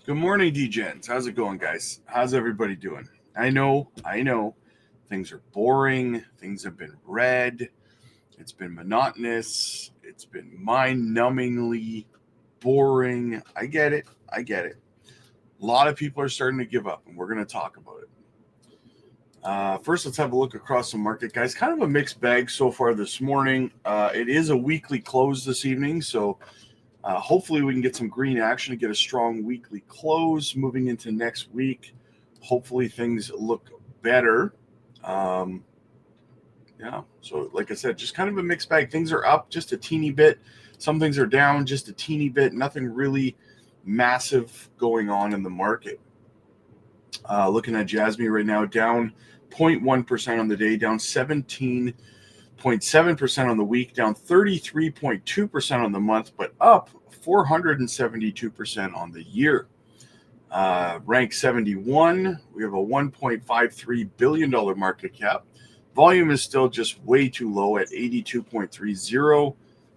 Good morning, DGens. How's it going, guys? How's everybody doing? I know. Things are boring. Things have been red. It's been monotonous. It's been mind-numbingly boring. I get it. A lot of people are starting to give up, and we're going to talk about it. First, let's have a look across the market, guys. Kind of a mixed bag so far this morning. It is a weekly close this evening, so hopefully we can get some green action to get a strong weekly close moving into next week. Hopefully things look better. Yeah, so like I said, just kind of a mixed bag. Things are up just a teeny bit. Some things are down just a teeny bit. Nothing really massive going on in the market. Looking at JASMY right now, down 0.1% on the day, down 17.7% on the week, down 33.2% on the month, but up 472% on the year. Rank 71, we have a $1.53 billion market cap. Volume is still just way too low at 82.30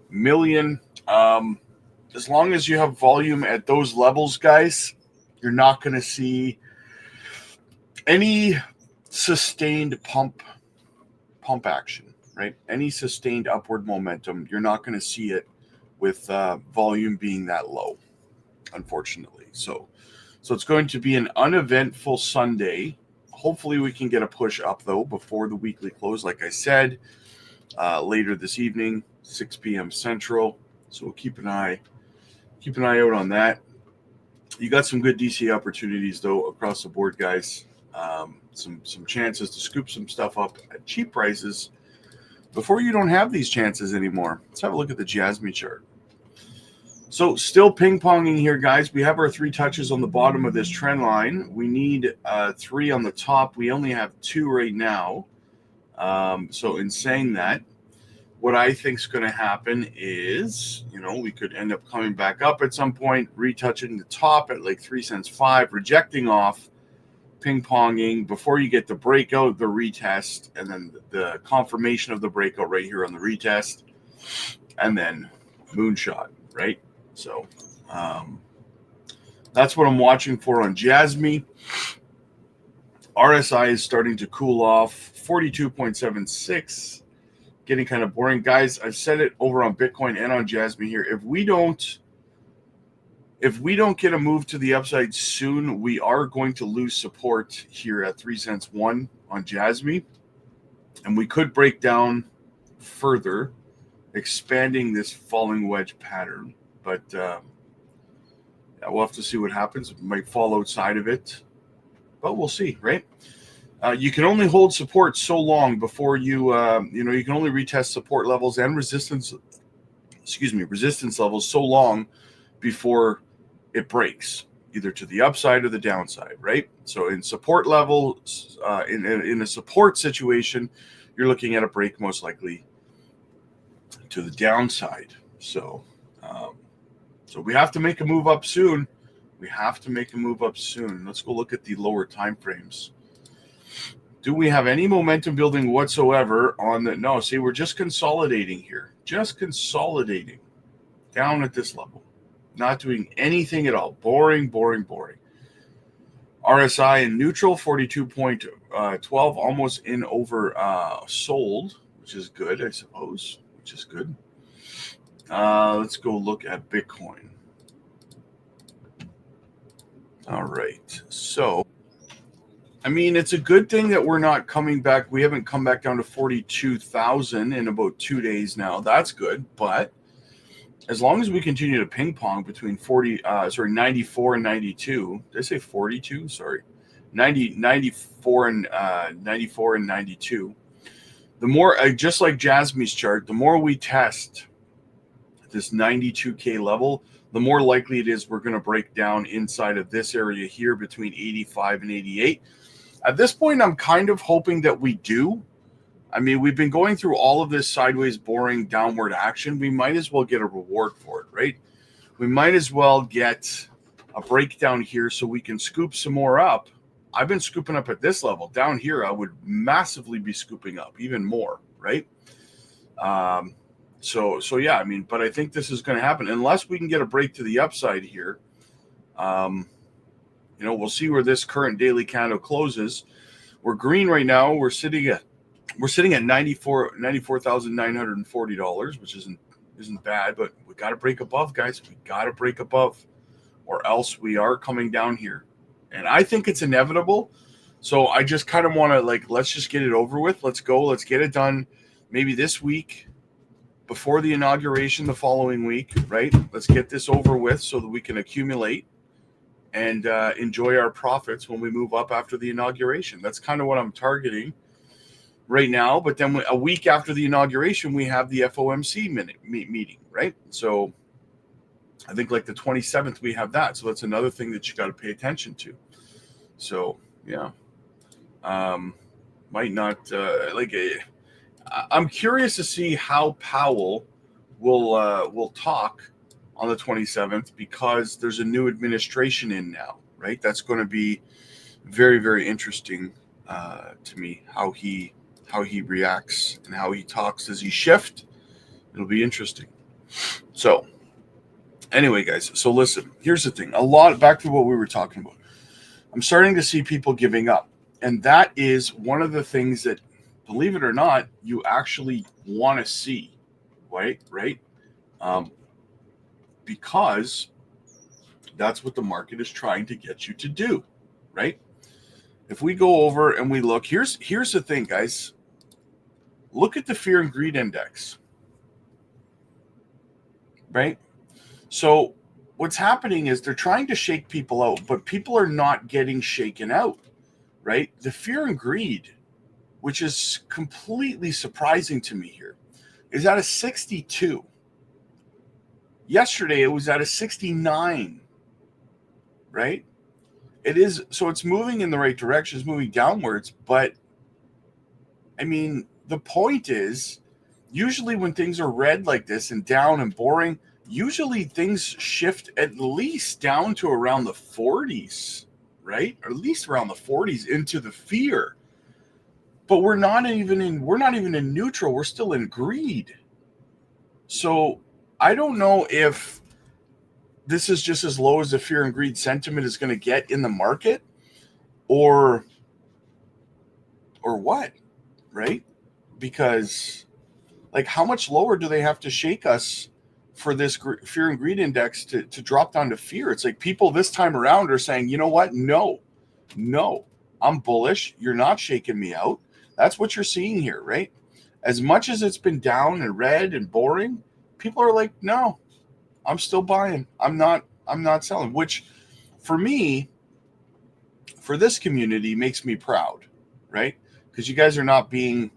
million. As long as you have volume at those levels, guys, you're not going to see any sustained pump action, right? Any sustained upward momentum, you're not going to see it with volume being that low, unfortunately. So it's going to be an uneventful Sunday. Hopefully we can get a push up, though, before the weekly close, like I said, later this evening, 6 p.m. Central. So we'll keep an eye out on that. You got some good DC opportunities, though, across the board, guys. Some chances to scoop some stuff up at cheap prices before you don't have these chances anymore. Let's have a look at the JASMY chart. So still ping-ponging here, guys. We have our 3 touches on the bottom of this trend line. We need 3 on the top. We only have 2 right now. So in saying that, what I think is going to happen is, we could end up coming back up at some point, retouching the top at like 3 cents 5, rejecting off, ping-ponging before you get the breakout, the retest, and then the confirmation of the breakout right here on the retest, and then moonshot, right? So that's what I'm watching for on JASMY. RSI is starting to cool off, 42.76, getting kind of boring. Guys, I've said it over on Bitcoin and on JASMY here. If we don't get a move to the upside soon, we are going to lose support here at 3 cents 1 on JASMY, and we could break down further, expanding this falling wedge pattern. But we'll have to see what happens. It might fall outside of it, but we'll see, right? You can only hold support so long before you can only retest support levels and resistance levels so long before it breaks, either to the upside or the downside, right? So in support levels, in a support situation, you're looking at a break most likely to the downside. So we have to make a move up soon. Let's go look at the lower time frames. Do we have any momentum building whatsoever on the? No, see, we're just consolidating here. Just consolidating down at this level. Not doing anything at all. Boring. RSI in neutral, 42.12, almost in over sold, which is good, I suppose. Let's go look at Bitcoin. All right. So, it's a good thing that we're not coming back. We haven't come back down to 42,000 in about 2 days now. That's good. But as long as we continue to ping pong between 94 and 92, did I say 42? Sorry, 94 and 92. The more, just like JASMY's chart, the more we test this 92K level, the more likely it is we're going to break down inside of this area here between 85 and 88. At this point, I'm kind of hoping that we do. We've been going through all of this sideways, boring, downward action. We might as well get a reward for it, right? We might as well get a breakdown here so we can scoop some more up. I've been scooping up at this level. Down here, I would massively be scooping up even more, right? So yeah, but I think this is going to happen unless we can get a break to the upside here. You know, we'll see where this current daily candle closes. We're green right now. We're sitting at $94,940, which isn't bad, but we got to break above, guys. We got to break above, or else we are coming down here. And I think it's inevitable. So I just kind of want to, like, let's just get it over with. Let's go. Let's get it done. Maybe this week, before the inauguration, the following week, right? Let's get this over with so that we can accumulate and enjoy our profits when we move up after the inauguration. That's kind of what I'm targeting right now. But then a week after the inauguration, we have the FOMC meeting, right? So I think like the 27th, we have that. So that's another thing that you got to pay attention to. So, yeah. Might not, I'm curious to see how Powell will talk on the 27th, because there's a new administration in now, right? That's going to be very, very interesting to me, how he reacts and how he talks. Does he shift? It'll be interesting. So anyway, guys, so listen, here's the thing. Back to what we were talking about. I'm starting to see people giving up. And that is one of the things that, believe it or not, you actually want to see, right? Because that's what the market is trying to get you to do, right? If we go over and we look, here's the thing, guys. Look at the fear and greed index, right? So what's happening is they're trying to shake people out, but people are not getting shaken out, right? The fear and greed, which is completely surprising to me here, is at a 62. Yesterday, it was at a 69, right? It is, so it's moving in the right direction, it's moving downwards, but I mean, the point is, usually when things are red like this and down and boring, usually things shift at least down to around the 40s, right? Or at least around the 40s into the fear. But we're not even in neutral, we're still in greed. So I don't know if this is just as low as the fear and greed sentiment is going to get in the market, or what, right? Because, like, how much lower do they have to shake us for this fear and greed index to drop down to fear? It's like people this time around are saying, you know what? No, I'm bullish. You're not shaking me out. That's what you're seeing here, right? As much as it's been down and red and boring, people are like, no, I'm still buying. I'm not selling, which for me, for this community, makes me proud, right? Because you guys are not being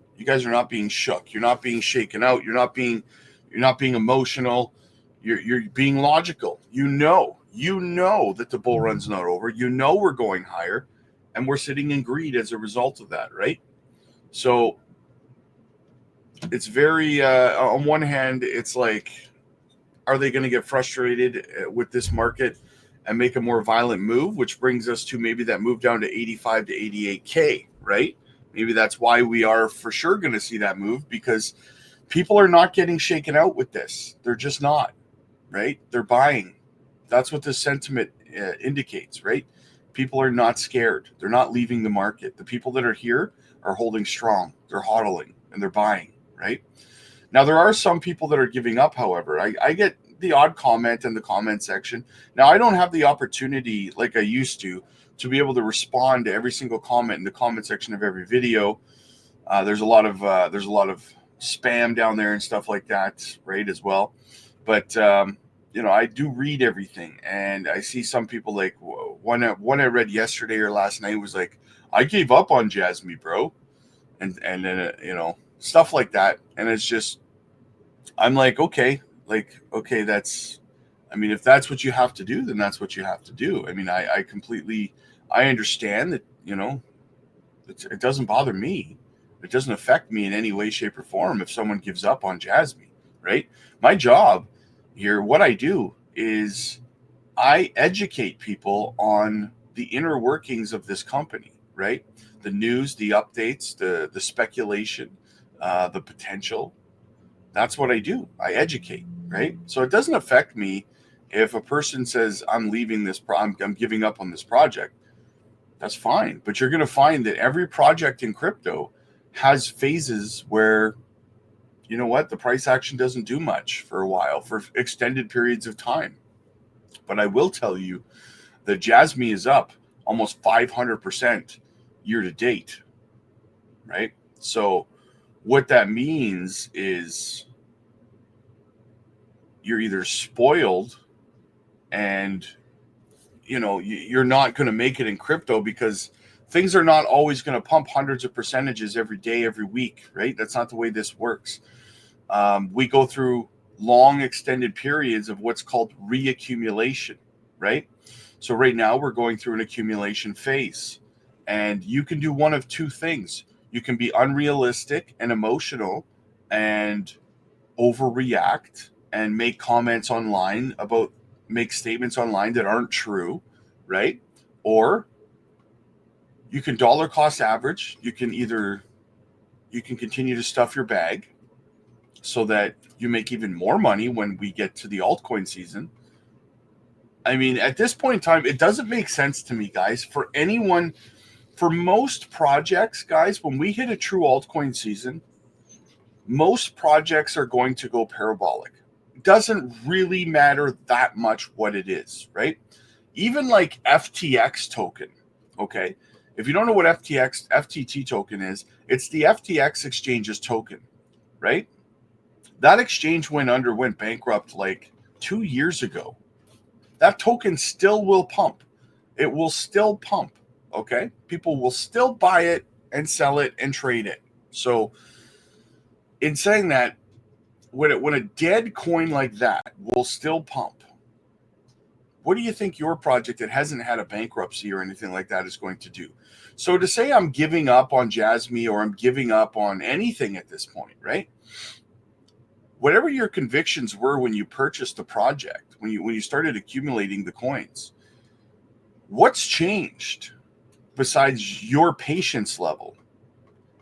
shook. You're not being shaken out. You're not being emotional. You're being logical. You know that the bull run's not over. You know we're going higher, and we're sitting in greed as a result of that, right? So it's very, on one hand, it's like, are they going to get frustrated with this market and make a more violent move, which brings us to maybe that move down to 85 to 88K, right? Maybe that's why we are for sure going to see that move, because people are not getting shaken out with this. They're just not, right? They're buying. That's what the sentiment indicates, right? People are not scared. They're not leaving the market. The people that are here are holding strong. They're hodling and they're buying, right? Now, there are some people that are giving up, however. I get the odd comment in the comment section. Now, I don't have the opportunity like I used to be able to respond to every single comment in the comment section of every video. There's a lot of spam down there and stuff like that, right, as well. But I do read everything, and I see some people, like one I read yesterday or last night was like, I gave up on JASMY, bro, and then stuff like that. And it's just, I'm like, okay, that's, I mean, if that's what you have to do, then that's what you have to do. I mean, I completely, I understand that, it doesn't bother me. It doesn't affect me in any way, shape, or form if someone gives up on JASMY, right? My job here, what I do is I educate people on the inner workings of this company, right? The news, the updates, the speculation, the potential. That's what I do. I educate, right? So it doesn't affect me If a person says, I'm leaving this, I'm giving up on this project, that's fine. But you're going to find that every project in crypto has phases where, you know what, the price action doesn't do much for a while, for extended periods of time. But I will tell you that JASMY is up almost 500% year to date, right? So what that means is you're either spoiled and, you know, you're not going to make it in crypto because things are not always going to pump hundreds of percentages every day, every week, right? That's not the way this works. We go through long extended periods of what's called reaccumulation, right? So right now we're going through an accumulation phase, and you can do one of two things. You can be unrealistic and emotional and overreact and make comments online about, make statements online that aren't true, right? Or you can dollar cost average. You can continue to stuff your bag so that you make even more money when we get to the altcoin season. I mean, at this point in time, it doesn't make sense to me, guys. For anyone, for most projects, guys, when we hit a true altcoin season, most projects are going to go parabolic. It doesn't really matter that much what it is, right? Even like FTX token, okay? If you don't know what FTT token is, it's the FTX exchange's token, right? That exchange underwent bankrupt like 2 years ago. That token still will pump. It will still pump, okay? People will still buy it and sell it and trade it. So in saying that, when a dead coin like that will still pump, what do you think your project that hasn't had a bankruptcy or anything like that is going to do? So to say I'm giving up on JASMY or I'm giving up on anything at this point, right? Whatever your convictions were when you purchased the project, when you started accumulating the coins, what's changed besides your patience level?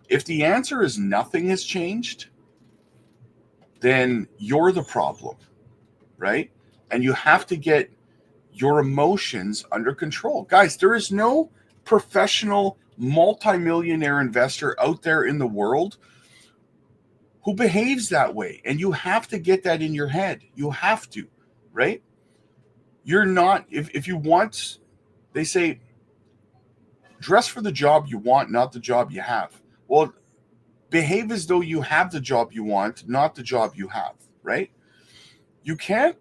If the answer is nothing has changed, then you're the problem, right? And you have to get your emotions under control. Guys, there is no professional multimillionaire investor out there in the world who behaves that way. And you have to get that in your head. You have to, right? You're not, if you want, they say, dress for the job you want, not the job you have. Well, behave as though you have the job you want, not the job you have, right? You can't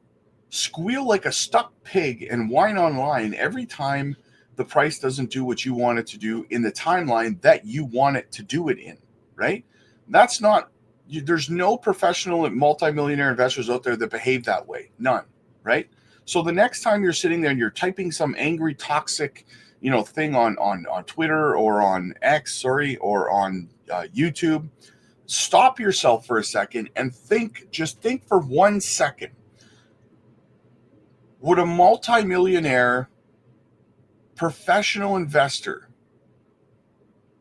squeal like a stuck pig and whine online every time the price doesn't do what you want it to do in the timeline that you want it to do it in, right? That's not, there's no professional multimillionaire investors out there that behave that way. None, right? So the next time you're sitting there and you're typing some angry, toxic, thing on Twitter or on X, or on YouTube, stop yourself for a second and just think for 1 second. Would a multimillionaire professional investor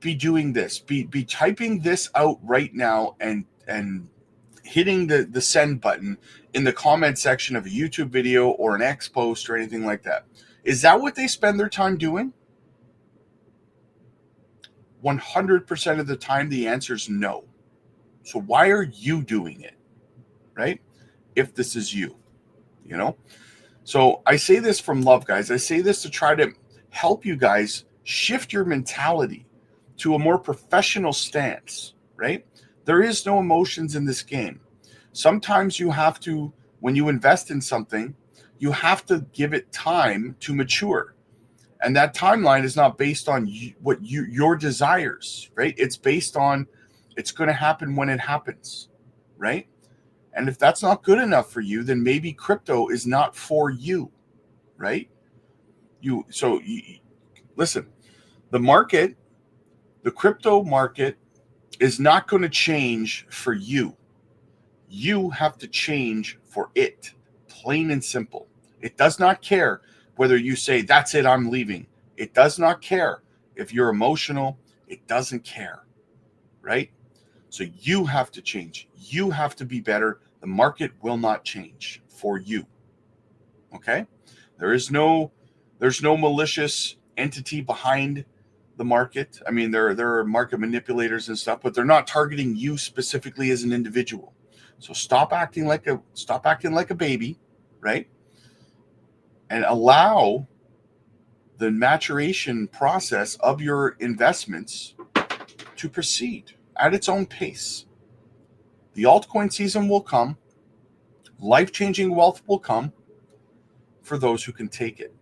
be doing this, be typing this out right now and hitting the send button in the comment section of a YouTube video or an X post or anything like that? Is that what they spend their time doing? 100% of the time, the answer is no. So why are you doing it, right? If this is you, So I say this from love, guys. I say this to try to help you guys shift your mentality to a more professional stance, right? There is no emotions in this game. Sometimes you have to, when you invest in something, you have to give it time to mature. And that timeline is not based on your desires, right? It's based on, it's going to happen when it happens, right? And if that's not good enough for you, then maybe crypto is not for you, right? Listen, the crypto market is not going to change for you. You have to change for it, plain and simple. It does not care whether you say, that's it, I'm leaving. It does not care if you're emotional. It doesn't care, right? So you have to change. You have to be better. The market will not change for you. Okay, there's no malicious entity behind the market. I mean, there are market manipulators and stuff, but they're not targeting you specifically as an individual. So stop acting like a baby, right? And allow the maturation process of your investments to proceed at its own pace. The altcoin season will come. Life-changing wealth will come for those who can take it.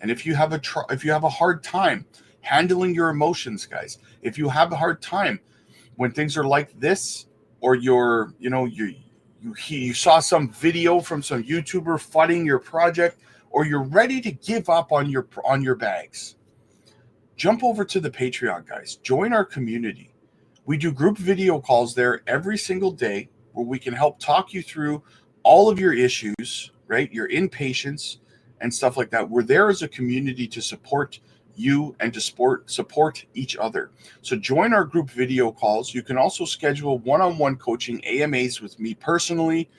And if you have a hard time handling your emotions, guys, if you have a hard time when things are like this, or you saw some video from some YouTuber flooding your project, or you're ready to give up on your bags, jump over to the Patreon, guys. Join our community. We do group video calls there every single day where we can help talk you through all of your issues, right? Your impatience and stuff like that. We're there as a community to support you and to support each other. So join our group video calls. You can also schedule one-on-one coaching AMAs with me personally,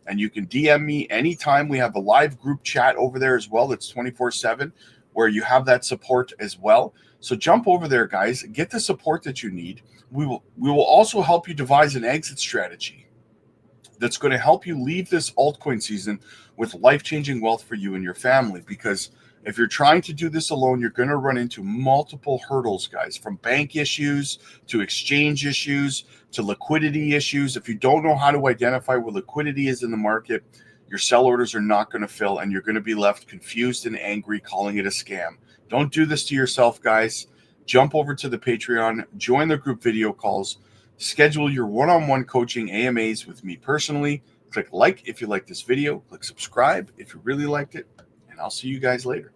and you can DM me anytime. We have a live group chat over there as well. That's 24/7, where you have that support as well. So jump over there, guys. Get the support that you need. We will also help you devise an exit strategy that's going to help you leave this altcoin season with life-changing wealth for you and your family. Because if you're trying to do this alone, you're going to run into multiple hurdles, guys, from bank issues to exchange issues to liquidity issues. If you don't know how to identify where liquidity is in the market, your sell orders are not going to fill, and you're going to be left confused and angry, calling it a scam. Don't do this to yourself, guys. Jump over to the Patreon, join the group video calls, schedule your one-on-one coaching AMAs with me personally. Click like if you like this video, click subscribe if you really liked it, and I'll see you guys later.